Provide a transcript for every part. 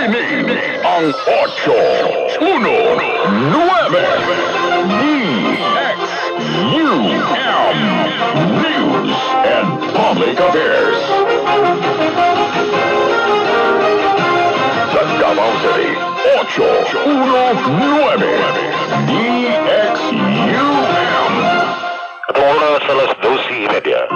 Kini ang 8, 1, 9 DXUM News and Public Affairs. Sa Davao City, 819 DXUM. At oras alas 12:30.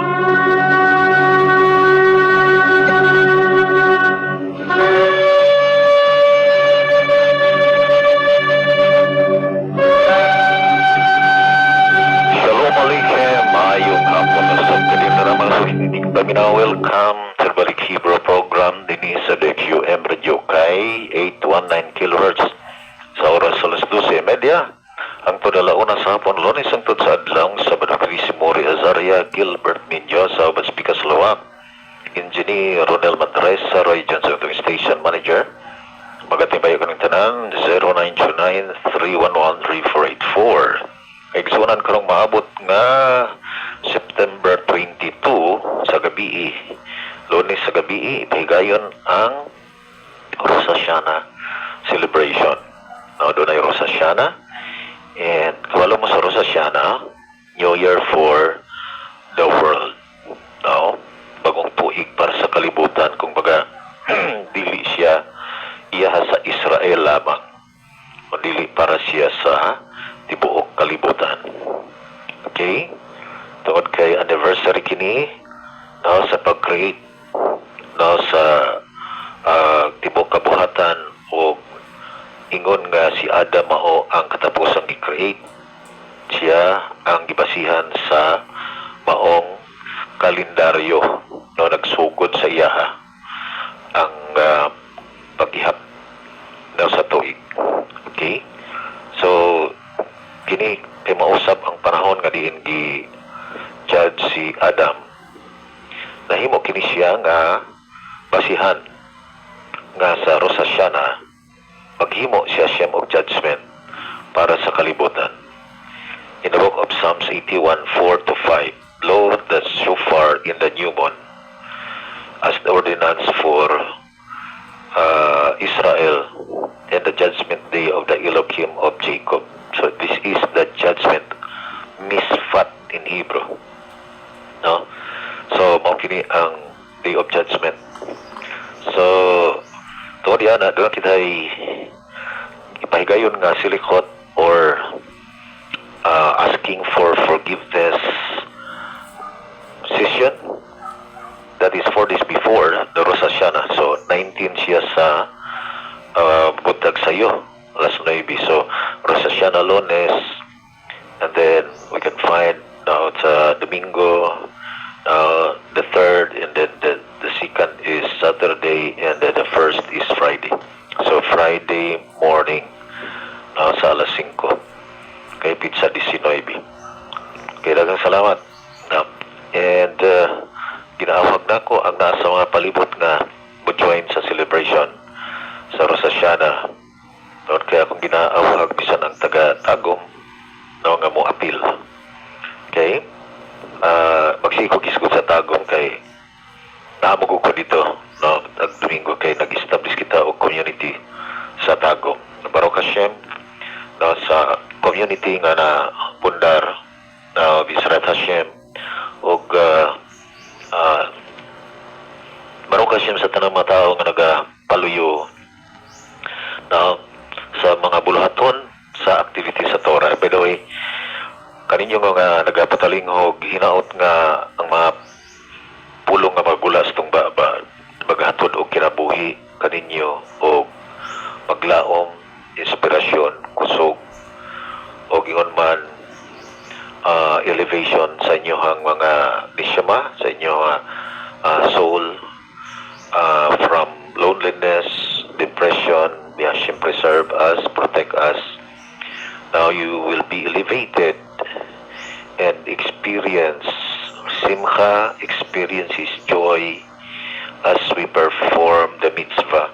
Shalom Aleichem, mayong hapon na sa kanina naman sa hindi kami na welcome sa Balik Hebrew program din sa DQM Radio Kay 819 kHz sa oras alas 12:30. Ang padalauna sa hapon, Lunes ang sa adlang sa Badakris Mori Azaria, Gilbert Minjo sa Baspikas Lawak, Engineer Ronel Matres sa Roy Johnson Station Manager. Magatimbay ko ng tanan 0929-311-3484. Igsunan karong maabot nga September 22 sa gabi. Lunes sa gabi, ipahigayon ang Rosh Hashanah celebration. Doon ay Rosh Hashanah. And kawalo mo sa Rosh Hashanah, New Year for the world. No? Bagong tuig para sa kalibutan. Kung baga, dili siya iyaha sa Israel lamang. O dili para siya sa tibuok kalibutan. Okay? Tungod kay anniversary kini, no, sa pag-create, no, sa tibuok kabuhatan o ingon nga si Adam mao ang katapusang i-create. Siya ang gibasihan sa maong kalendaryo, no, nagsugod sa iyaha ang paghihap, no, sa tuig. Okay? So kini kay mausab ang panahon nga diin gi-judge si Adam. Nahimo kini siya nga basihan nga sa Rosh Hashanah maghimo siya siyam of judgment para sa kalibutan. In the book of Psalms 81:4-5, blow the shofar in the new moon as the ordinance for Israel and the judgment day of the Elohim of Jacob. So this is the judgment, misfat in Hebrew. No? So mao kini ang day of judgment. So tuod yan na doon kita ipahigayon nga silikot or asking for forgiveness session. That is 4 days before the Rosh Hashanah. So 19 siya sa butag sayo, alas 9. So Rosh Hashanah Lunes, and then we can find now it's Domingo, the third, and then the second is Saturday, and then the first is Friday. So Friday morning sa alas 5 kay pizza 19. Okay, daghang salamat. And ginaawag na ko ang nasa mga palibot nga mo-join sa celebration sa Rosh Hashanah. Noon kaya akong ginaawag bisan ang taga-Tagum no, nga mo appeal. Okay? Magsikog-isgod sa Tagum kay naamog ko dito, no, at Domingo kay nag-establish kita og community sa Tagum. Baruch Hashem, no, sa community nga na pundar na Bisrat Hashem og Baruch Hashem sa tanang mga tao nga nagapaluyo na sa mga buluhaton sa activity sa Torah. By the way, kaninyo nga nagapatalingog hinaot nga ang mga pulong nga magulas tong maghatod og kinabuhi kaninyo o maglaom, inspirasyon, kusog o gingon man elevation sa inyohang mga nishama, sa inyong soul from loneliness, depression. May Hashem preserve us, protect us. Now you will be elevated and experience simcha, experience His joy as we perform the mitzvah.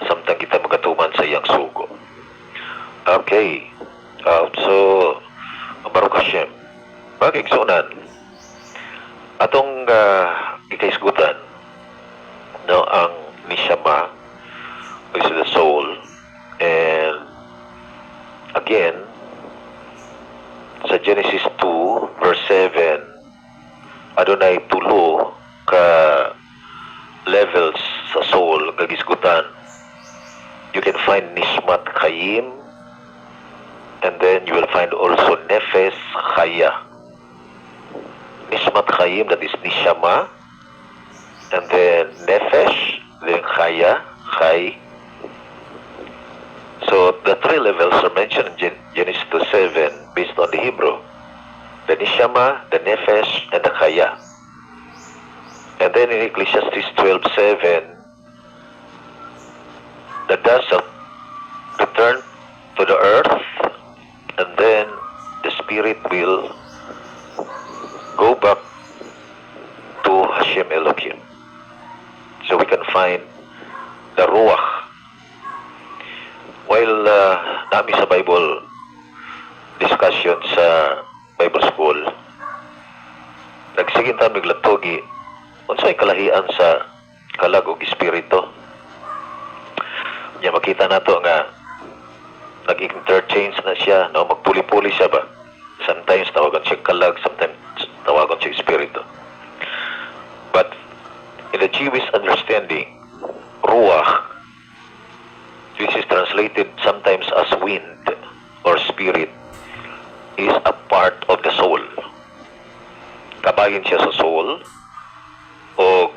Samtang kita magatuman sa iyang sugo. Okay. So, Baruch Hashem. Pag-igsunan, atong ikaisgutan, no, ang nishama, which is the adunay tulo ka levels sa soul nga gisgutan. You can find Nishmat Chaim, and then you will find also Nefesh Chaya. Nishmat Chaim, that is Nishama, and then Nefesh, then Chaya, Chay. So the three levels are mentioned in Genesis 2:7 based on the Hebrew. The Nishama, the Nefesh, and the Chaya. And then in Ecclesiastes 12:7, the dust shall return to the earth, and then the spirit will go back to Hashem Elohim. So we can find the Ruach. While nami sa Bible discussion sa Bible school, nagsigin tayo miglatogi unsay kalahian sa kalag ug espiritu. Nya makita nato nga nag-interchange na siya, no, magpuli-puli siya ba. Sometimes tawagan siya kalag, sometimes tawagan siya espiritu. But in the Jewish understanding, ruach, which is translated sometimes as wind or spirit, is a part of the soul. Kabahin siya sa soul, o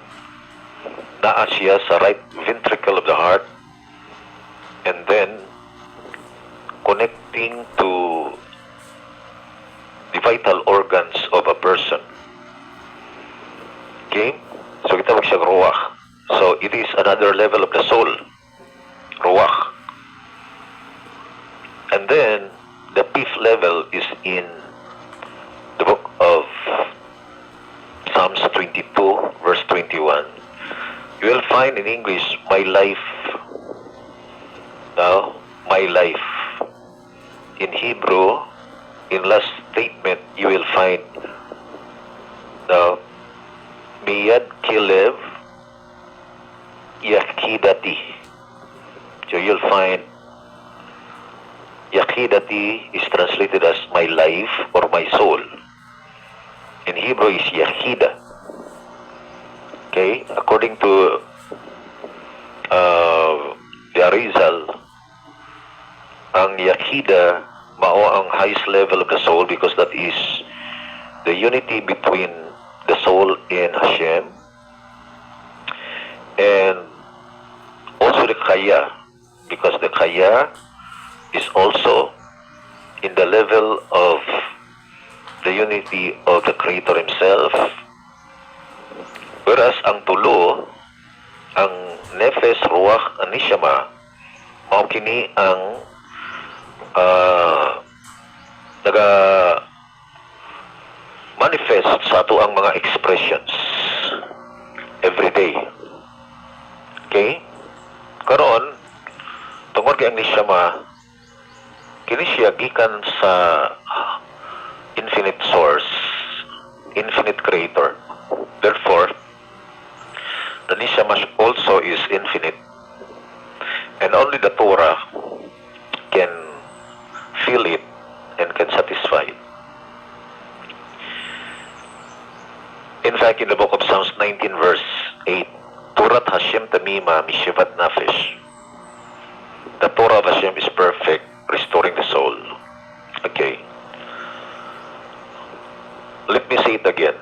naa siya sa right ventricle of the heart, and then connecting to the vital organs of a person. Okay? So kita siyang ruach. So it is another level of the soul. Ruach. And then the fifth level is in the book of Psalms 22 verse 21. You will find in English, my life. Now, my life. In Hebrew, in last statement, you will find now, Miyad Kilev Yakidati. So you'll find Yakidati is translated as my life or my soul. In Hebrew is Yahida. Okay, according to the Arizal, ang Yahida mao ang highest level of the soul because that is the unity between the soul and Hashem, and also the Chaya, because the Chaya is also in the level of the unity of the Creator Himself. Whereas ang tulo, ang Nefesh, Ruach, and Nishama, mao kini ang naga-manifest sa ato ang mga expressions every day. Okay? Karon, tungod kay ang Nishama, kini siya gikan sa infinite source, infinite creator. Therefore, the Nishama also is infinite. And only the Torah can feel it and can satisfy it. In fact, in the book of Psalms 19 verse 8, Turat Hashem Tamima Mishivat Nafesh. The Torah of Hashem is perfect, restoring the soul. Okay. Let me say it again.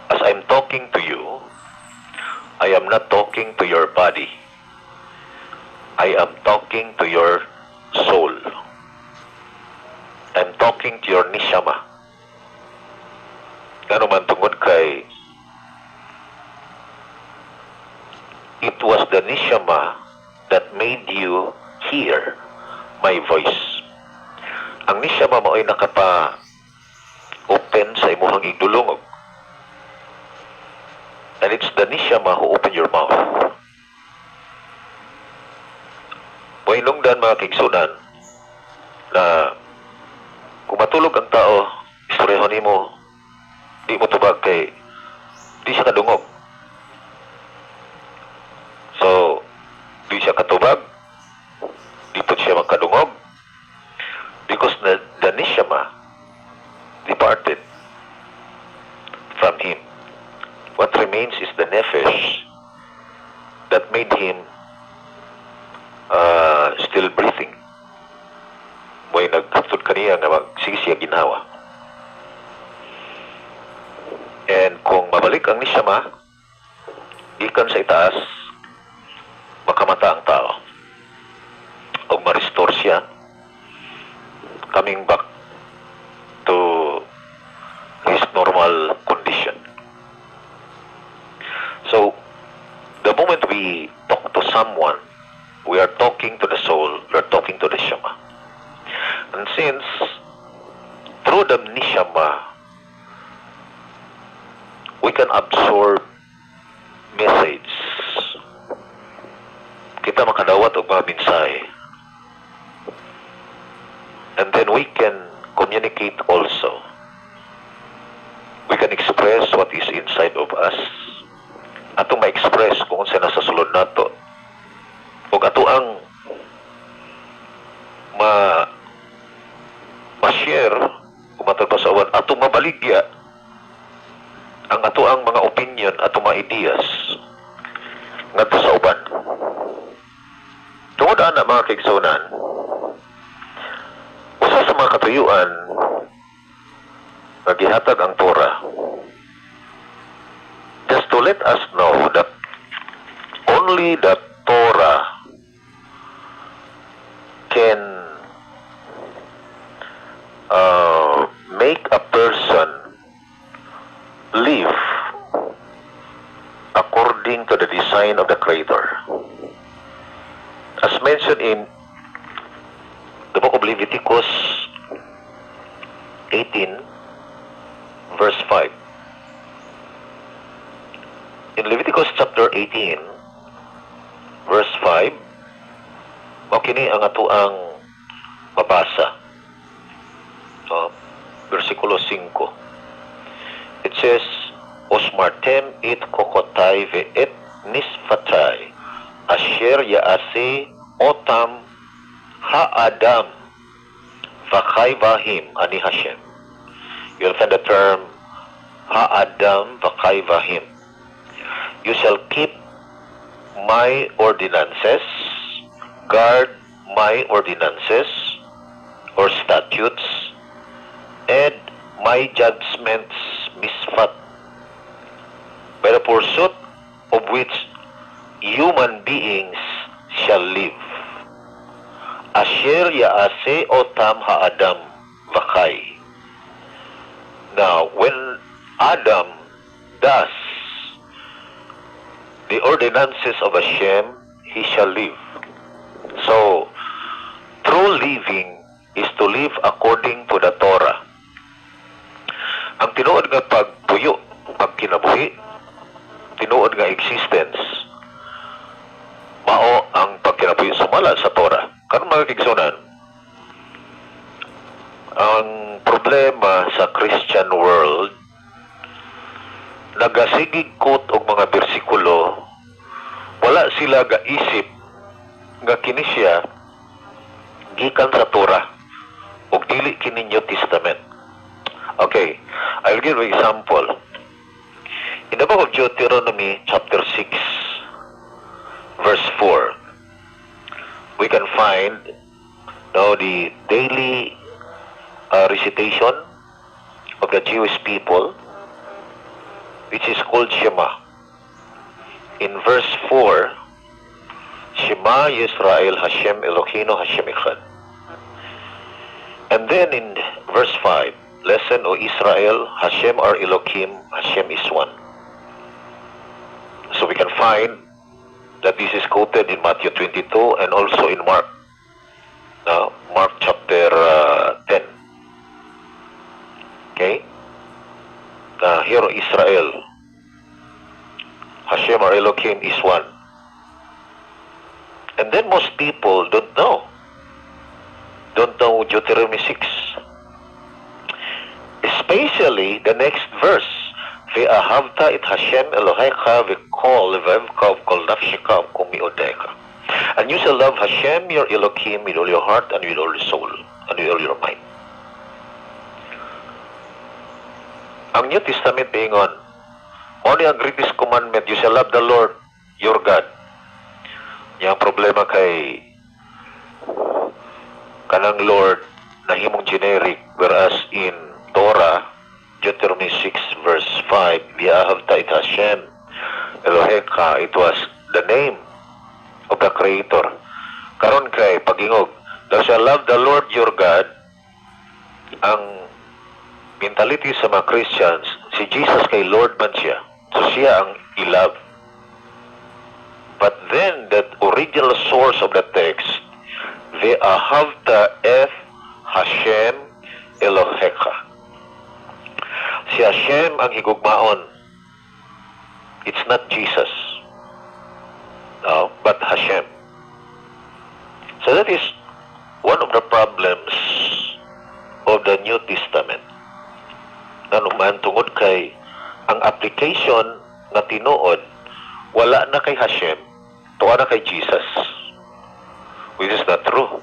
As I'm talking to you, I am not talking to your body. I am talking to your soul. I'm talking to your nishama. Ano man tungod kay it was the nishama that made you hear my voice. Ang nishama mo ay nakapa-open sa imuhang igdulungog. And it's the nishama who opened your mouth. Mahinungdan mga kigsunan na kung matulog ang tao, istorehon nimo, di mo tubag kay di siya kadungog. So, di siya katubag, di po siya magkadungog because the nishama departed from him. that made him still breathing. May nagkatod kaniya nga sige siya ginawa. And kung mabalik ang nishama, ikan sa itaas, makamata ang tao. O ma-restore siya, coming back to his normal condition. So, the moment we talk to someone, we are talking to the soul, we are talking to the neshama. And since through the neshama, we can absorb message. Kita makadawat og mga mensahe. And then we can communicate also. We can express what is inside of us. Ato ma-express kung sa nasa sulod nato. Ug ato ang ma-share kung matagpasawan, ato mabaligya ang ato ang mga opinion at mga ideas ngadto sa uban. Tungod ana mga kaigsunan, usa sa mga katuyuan nga gihatag ang Torah, just to let us know that only the Torah can make a person live according to the design of the Creator. As mentioned in the book of Leviticus 18, verse 5. In Leviticus chapter 18, verse 5, kini ang ato ang mabasa. Versikulo 5. It says, Osmartem it kokotai ve'et nisfatai asher yaase otam ha'adam v'chai vahim ani Hashem. You'll find the term ha'adam v'chai vahim. You shall keep my ordinances, guard my ordinances or statutes, and my judgments misfat, by the pursuit of which human beings shall live. Asher yaase otam ha'adam v'chai. Now, when Adam does the ordinances of Hashem, he shall live. So, true living is to live according to the Torah. Ang tinuod nga pagpuyo, pagkinabuhi, tinuod nga existence, mao ang pagkinabuhi sumala sa Torah. Karon mga kigsunan, ang problema sa Christian world, nagasigig kot og mga bersikulo, wala sila gaisip nga kini siya gikan sa Torah ug dili kini New Testament. Okay, I'll give an example. In the book of Deuteronomy chapter 6, verse 4, we can find now the daily recitation of the Jewish people, which is called Shema. In verse 4, Shema Yisrael Hashem Eloheinu Hashem Echad. And then in verse 5, listen, O Israel, Hashem our Elohim, Hashem is one. So we can find that this is quoted in Matthew 22 and also in Mark. Mark chapter 10. Okay? Here, Israel, Hashem our Elohim is one. And then most people don't know Deuteronomy 6. Especially the next verse, Ve'ahavta it Hashem Elohecha v'kol v'evka v'kol nafshika v'kol mi'odeka. And you shall love Hashem your Elohim with all your heart and with all your soul and with all your mind. Ang New Testament being on, only ang greatest commandment, you shall love the Lord your God Yang problema kay kanang Lord nahimong generic, whereas in Torah, Deuteronomy 6 verse 5, V'ahavta it Hashem Elohecha, it was the name of the Creator. Karon kay pagingog, thou shalt love the Lord your God. Ang mentality sa mga Christians, si Jesus kay Lord man siya. So siya ang i-love. But then, the original source of the text, Ve'ahavta et Hashem Elohecha. Si Hashem ang higugmaon. It's not Jesus. No, but Hashem. So that is one of the problems of the New Testament. Nanuman tungod kay ang application na tinuod wala na kay Hashem, tuwa na kay Jesus, which is not true,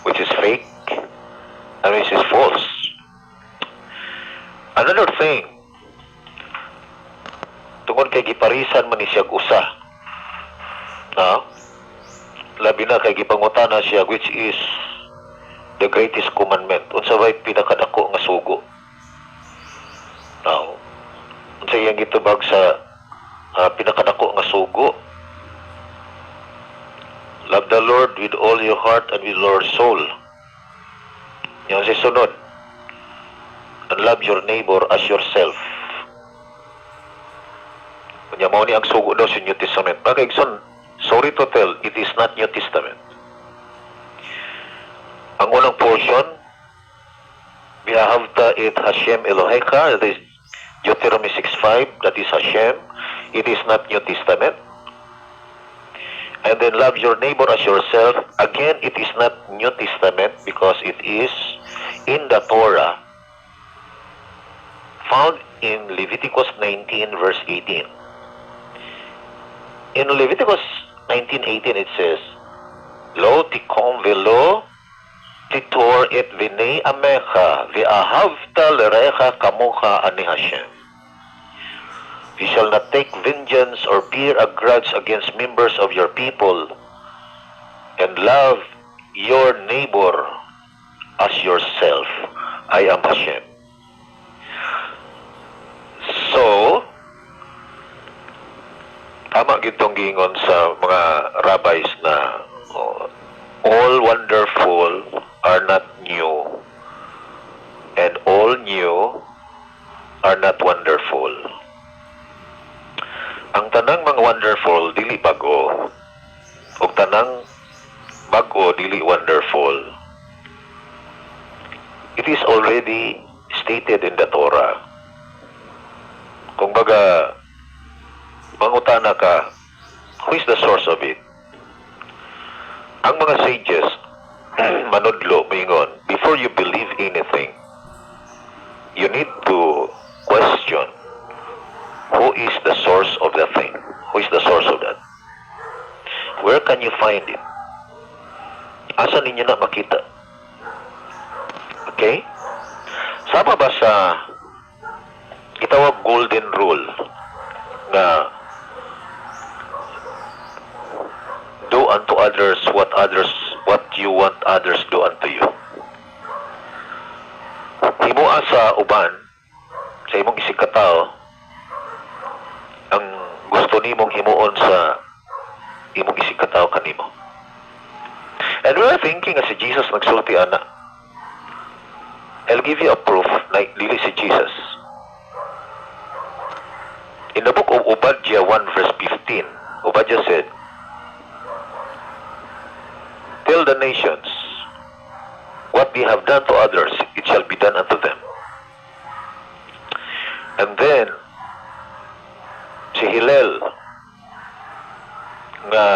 which is fake, and which is false. Another thing, tungod kay giparisan man ni siya usa, no? Labi na kay gipangutana siya, which is the greatest commandment. Unsa bay pinakadako nga sugo? Now, unsa iyang gitubag sa pinakadako nga sugo? Love the Lord with all your heart and with all your soul. Yung si sunod, and love your neighbor as yourself. Kanya mo ni ang sugo daw sa New Testament. Pagkaigson, sorry to tell, it is not New Testament. Ang unang portion, V'ahavta et Hashem Elohecha, that is Deuteronomy 6:5, that is Hashem. It is not New Testament. And then love your neighbor as yourself. Again, it is not New Testament because it is in the Torah, found in Leviticus 19 verse 18. In Leviticus 19:18 it says, Lo tikom velo titor et v'nei amecha v'ahavta l'recha kamocha ani Hashem. You shall not take vengeance or bear a grudge against members of your people, and love your neighbor as yourself. I am Hashem. So, tama gitong giingon sa mga rabbis na all wonderful are not new, and all new are not wonderful. Ang tanang mga wonderful dili bago, ug tanang bago dili wonderful. It is already stated in the Torah. Kung baga mangutana ka, who is the source of it? Ang mga sages manudlo moingon, before you believe anything, you need to question who is the source of the thing? Who is the source of that? Where can you find it? Asa ninyo na makita? Okay? Sama ba sa itawag golden rule na do unto others what you want others do unto you? Himuha sa uban, sa imong isig katao, ang gusto nimong himuon sa imong isig katao kanimo. And we are thinking as si Jesus nagsulti ana. I'll give you a proof na dili si Jesus. In the book of Obadiah 1 verse 15, Obadiah said, Tell the nations, what they have done to others, it shall be done unto them. And then, si Hillel, nga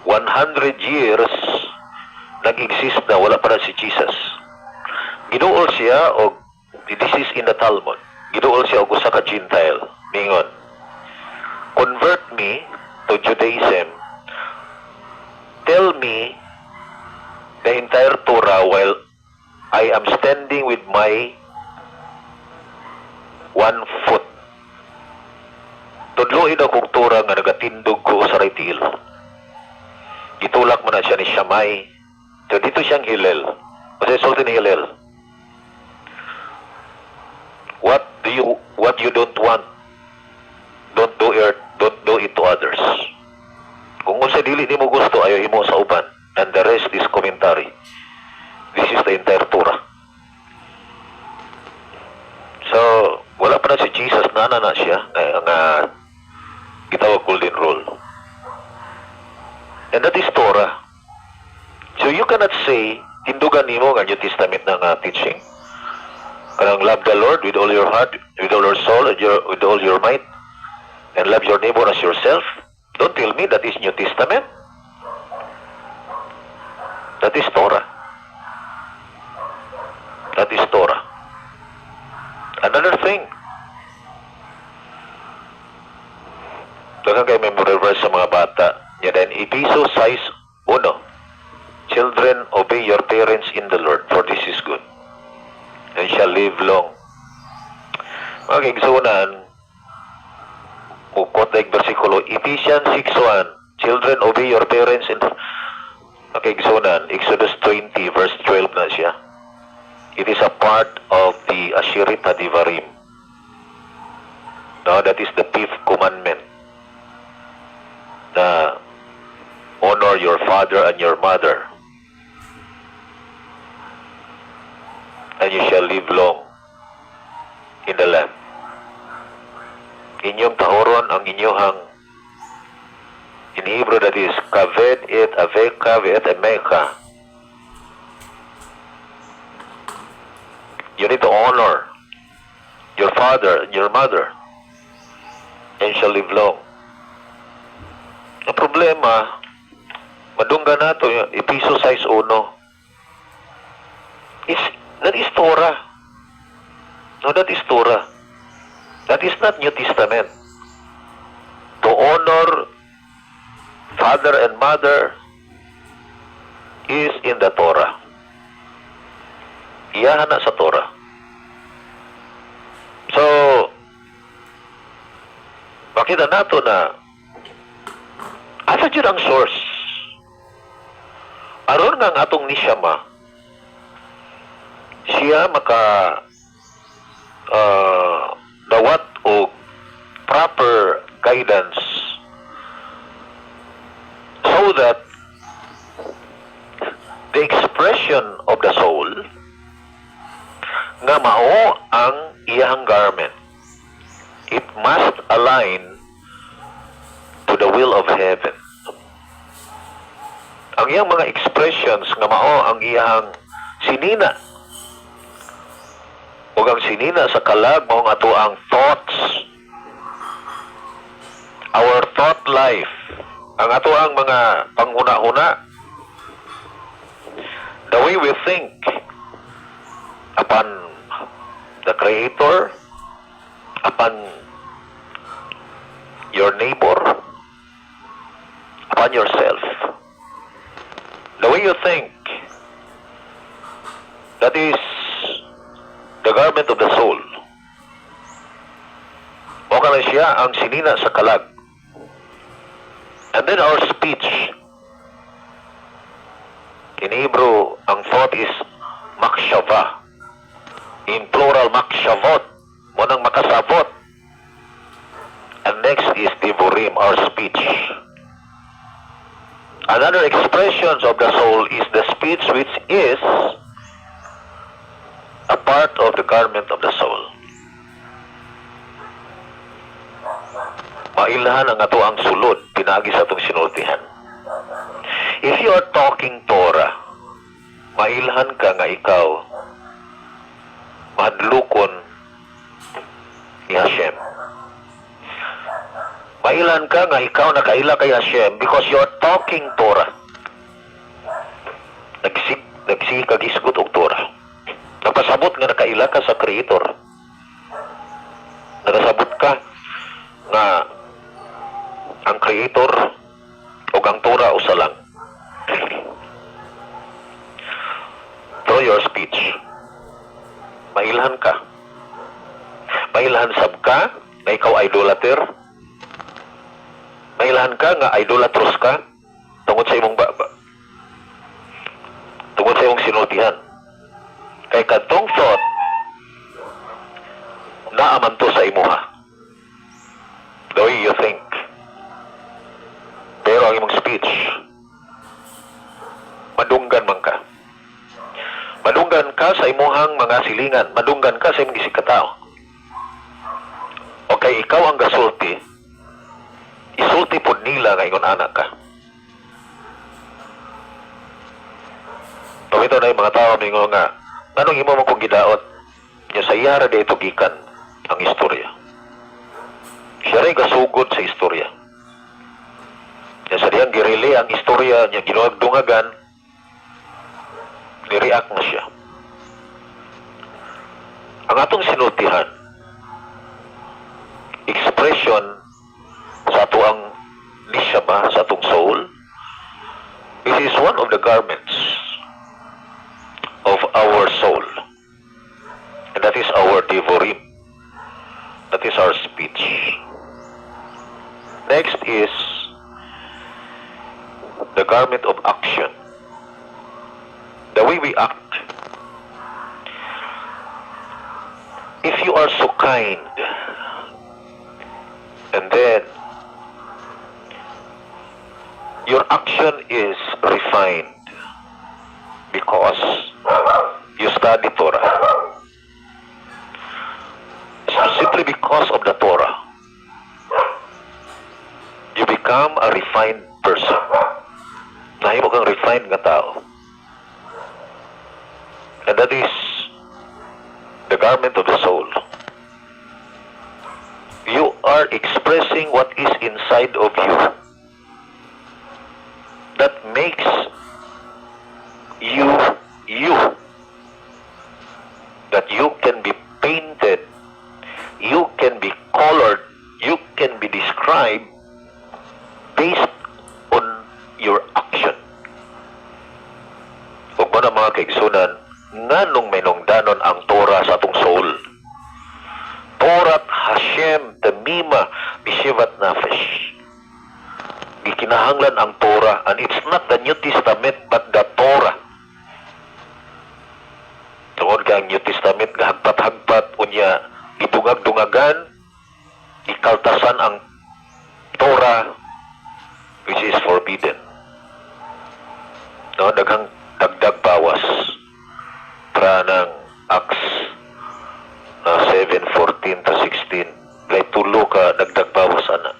100 years nag-exist na wala pa si Jesus. Giduol siya og this is in the Talmud. Giduol siya og usa ka Gentile. Mingon, convert me to Judaism. Tell me the entire Torah while I am standing with my 1 foot. Tudloin akong Torah nga nagatindog ko sa right heel. ni Shammai. So dito siyang Hillel. Kasi sulti ni Hillel. What you don't want, don't do it to others. Kung sa dili nimo gusto, ayaw himo sa uban. And the rest is commentary. This is the entire Torah. So, wala pa na si Jesus, nana na siya, nga gitawag golden rule. And that is Torah. So you cannot say, hindugan nimo nga New Testament na nga teaching. Kanang love the Lord with all your heart, with all your soul, and with all your might, and love your neighbor as yourself. Don't tell me that is New Testament. That is Torah. That is Torah. Another thing, daghang kayo memory verse sa mga bata. Yan din, Episo 6:1. Children, obey your parents in the Lord, for this is good, and shall live long. Mga kaigsunan, ukot na versikulo, Ephesians 6:1. Children, obey your parents in the... Mga kaigsunan, Exodus 20, verse 12 na siya. It is a part of the Ashirit Hadivarim. No, that is the 5th commandment. Na honor your father and your mother, and you shall live long in the land. Inyong tahoron ang inyohang, in Hebrew that is kaved et aveka et emeka. You need to honor your father and your mother, and shall live long. Ang problema, madungga na ito, yung Episo 6:1. That is Torah. No, that is Torah. That is not New Testament. To honor father and mother is in the Torah. Iyahan na sa Torah. So, makita nato na asa dyan ang source. Aron nga ang atong ni Shammai, siya maka dawat o proper guidance so that the expression of the soul nga mao ang iyang garment, it must align to the will of heaven. Ang iyang mga expressions nga mao ang iyang sinina, o ang sinina sa kalag mao nga ato ang thoughts, our thought life, ang ato ang mga panghuna-huna, the way we think upon the Creator, upon your neighbor, upon yourself. The way you think, that is the garment of the soul. O kana siya ang sinina sa kalag. And then our speech. In Hebrew, ang thought is makshava. In plural, makshavot. Munang makasabot. And next is divurim, our speech. Another expressions of the soul is the speech, which is a part of the garment of the soul. Mailhan ang ato ang sulod, pinagi sa atong sinultihan. If you are talking Torah, mailhan ka nga ikaw madlukon ni Hashem. Mailan ka nga ikaw nakaila kay Hashem because you are talking Torah. Nagsikag-isgot og Torah. Nagpasabot nga nakaila ka sa Creator. Nagpasabot ka nga ang Creator o ang Torah usa lang. Through your speech, mailhan ka. Mailhan sab ka na ikaw idolater. Mailhan ka nga idolatros ka tungod sa imong Kay kadtong thought, naaman to sa imuha. The way you think. Pero ang imong speech, madunggan man ka. Madunggan ka sa imuhang mga silingan. Madunggan ka sa imong gisikatao. O kay ikaw ang gasulti, isulti po nila nga ingon anak ka. Pamito na yung mga tao mingo nga, anong imo mo kong gidaot? Nya sa iyara de ito gikan ang istorya. Siya rin gasugod sa istorya. Nya sa diyang girili ang istorya niya ginuagdungagan, ni-react na siya. Ang atong sinultihan, expression sa atuang nishama, sa atong soul, it is one of the garments of our soul. And that is our devorim. That is our speech. Next is the garment of action. The way we act. If you are so kind, and then your action is refined because you study Torah. Simply because of the Torah, you become a refined person. Nahimo kang refined nga tao. And that is the garment of the soul. You are expressing what is inside of you. That makes you, that you can be painted, you can be colored, you can be described based on your action. Huwag mo na mga kaigsunan, nganong may nungdanon ang Torah sa atong soul. Torat Hashem Tamima Bishivat Nafesh. Gikinahanglan ang Torah, and it's not the New Testament but the Torah. Tungod ka ang New Testament, gahagpat-hagpat, unya, idungag-dungagan, ikaltasan ang Torah, which is forbidden. No, daghang dagdag bawas para ng Acts 7:14 to 16. Kay tulo ka dagdag bawas ana.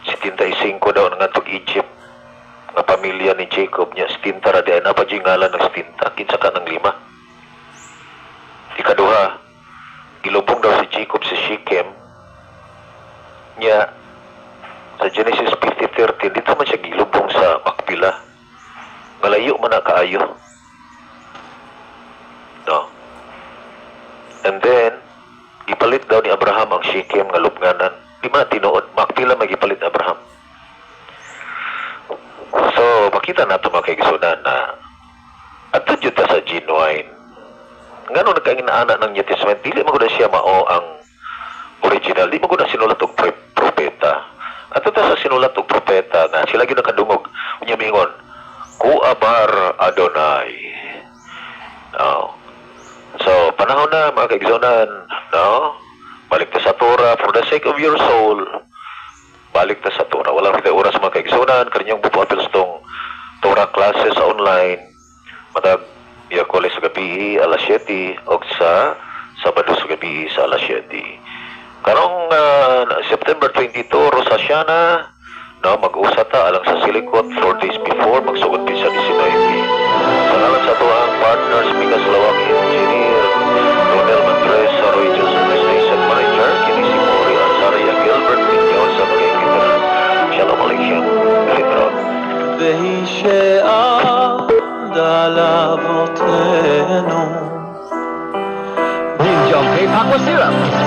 75 daw ngadtog Egypt nga pamilya ni Jacob niya, stinta ra di na pa ngalan ng stinta, kinsa ka ng 5. Ikaduha, gilubong daw si Jacob sa Shechem niya sa Genesis 50:13, dito man siya gilubong sa Makpila. Malayo man na kaayo. No. And then, ipalit daw ni Abraham ang Shechem nga lubnganan. Di man tinuod, Makpila magipalit Abraham. So, makita nato mga kaigsunan na ato jud ta sa genuine. Ngano nagkainginaana ng New Testament, dili man gud siya mao ang original, di man gud sinulat og propeta. Ato ta sa sinulat og propeta na sila gyud nakadungog unya mingon, Ku Abar Adonai. No. So, panahon na mga kaigsunan, no? Balik ta sa Torah for the sake of your soul. Balik ta sa Torah. Walang kita oras mga kaigsunan, kanyang bupapil sa tong Torah classes sa online. Matag Miyerkules sa gabi alas 7 o sa Sabado sa gabi sa alas 7. Karong September 22, Rosh Hashanah, no, mag-usa ta alang sa Silikot 4 days before, magsugod din sa 19. Sa ngalan sa tuwang partners, Mikas Lawang Engineer, Ronel Mandresa, Roy Joseph Station Manager, Kinisi Mori, Ansaria Gilbert, Pinyon sa mga ikitan. Shalom Aleichem, Litrot. על אבותינו. Ninja K-Pop Syrup.